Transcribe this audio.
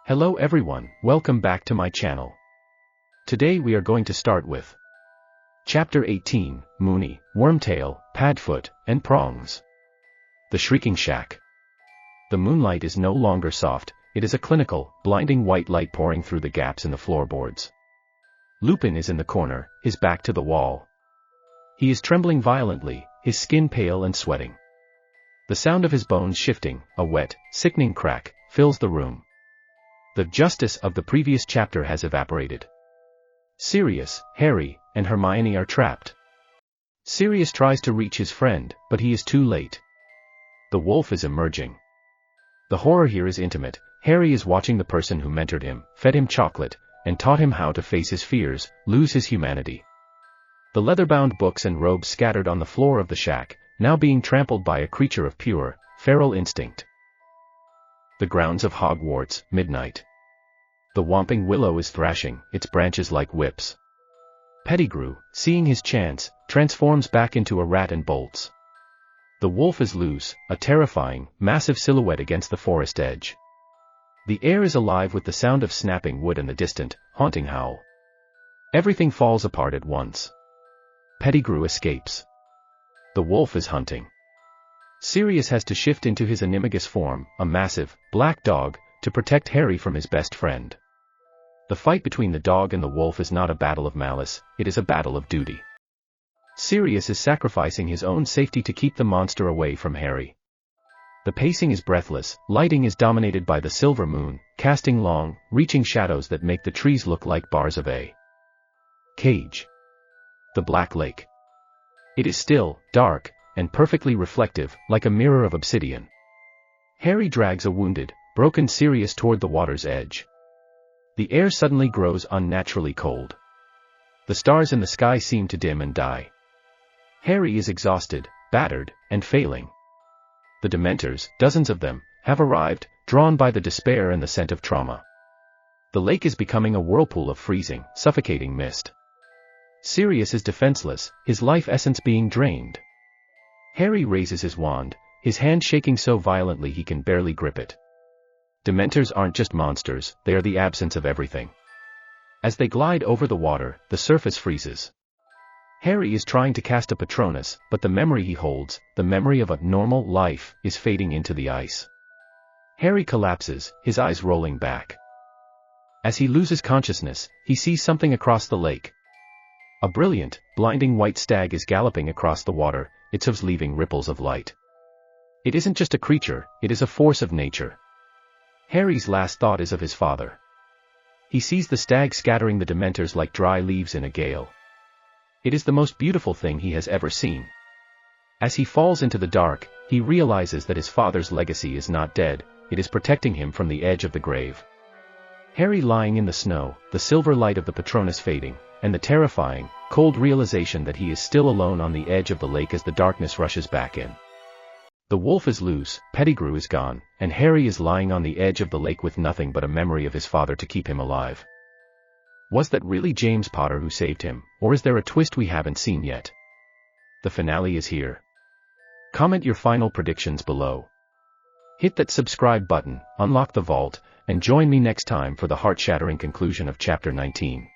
Hello everyone, welcome back to my channel. Today we are going to start with Chapter 18, Moony, Wormtail, Padfoot, and Prongs. The Shrieking Shack. The moonlight is no longer soft, it is a clinical, blinding white light pouring through the gaps in the floorboards. Lupin is in the corner, his back to the wall. He is trembling violently, his skin pale and sweating. The sound of his bones shifting, a wet, sickening crack, fills the room. The justice of the previous chapter has evaporated. Sirius, Harry, and Hermione are trapped. Sirius tries to reach his friend, but he is too late. The wolf is emerging. The horror here is intimate. Harry is watching the person who mentored him, fed him chocolate, and taught him how to face his fears, lose his humanity. The leather-bound books and robes scattered on the floor of the shack, now being trampled by a creature of pure, feral instinct. The grounds of Hogwarts, midnight. The whomping willow is thrashing, its branches like whips. Pettigrew, seeing his chance, transforms back into a rat and bolts. The wolf is loose, a terrifying, massive silhouette against the forest edge. The air is alive with the sound of snapping wood and the distant, haunting howl. Everything falls apart at once. Pettigrew escapes. The wolf is hunting. Sirius has to shift into his animagus form, a massive, black dog, to protect Harry from his best friend. The fight between the dog and the wolf is not a battle of malice, it is a battle of duty. Sirius is sacrificing his own safety to keep the monster away from Harry. The pacing is breathless, lighting is dominated by the silver moon, casting long, reaching shadows that make the trees look like bars of a cage. The Black Lake. It is still, dark, and perfectly reflective, like a mirror of obsidian. Harry drags a wounded, broken Sirius toward the water's edge. The air suddenly grows unnaturally cold. The stars in the sky seem to dim and die. Harry is exhausted, battered, and failing. The Dementors, dozens of them, have arrived, drawn by the despair and the scent of trauma. The lake is becoming a whirlpool of freezing, suffocating mist. Sirius is defenseless, his life essence being drained. Harry raises his wand, his hand shaking so violently he can barely grip it. Dementors aren't just monsters, they are the absence of everything. As they glide over the water, the surface freezes. Harry is trying to cast a Patronus, but the memory he holds, the memory of a normal life, is fading into the ice. Harry collapses, his eyes rolling back. As he loses consciousness, he sees something across the lake. A brilliant, blinding white stag is galloping across the water, its hooves leaving ripples of light. It isn't just a creature, it is a force of nature. Harry's last thought is of his father. He sees the stag scattering the Dementors like dry leaves in a gale. It is the most beautiful thing he has ever seen. As he falls into the dark, he realizes that his father's legacy is not dead, it is protecting him from the edge of the grave. Harry lying in the snow, the silver light of the Patronus fading, and the terrifying, cold realization that he is still alone on the edge of the lake as the darkness rushes back in. The wolf is loose, Pettigrew is gone, and Harry is lying on the edge of the lake with nothing but a memory of his father to keep him alive. Was that really James Potter who saved him, or is there a twist we haven't seen yet? The finale is here. Comment your final predictions below. Hit that subscribe button, unlock the vault, and join me next time for the heart-shattering conclusion of Chapter 19.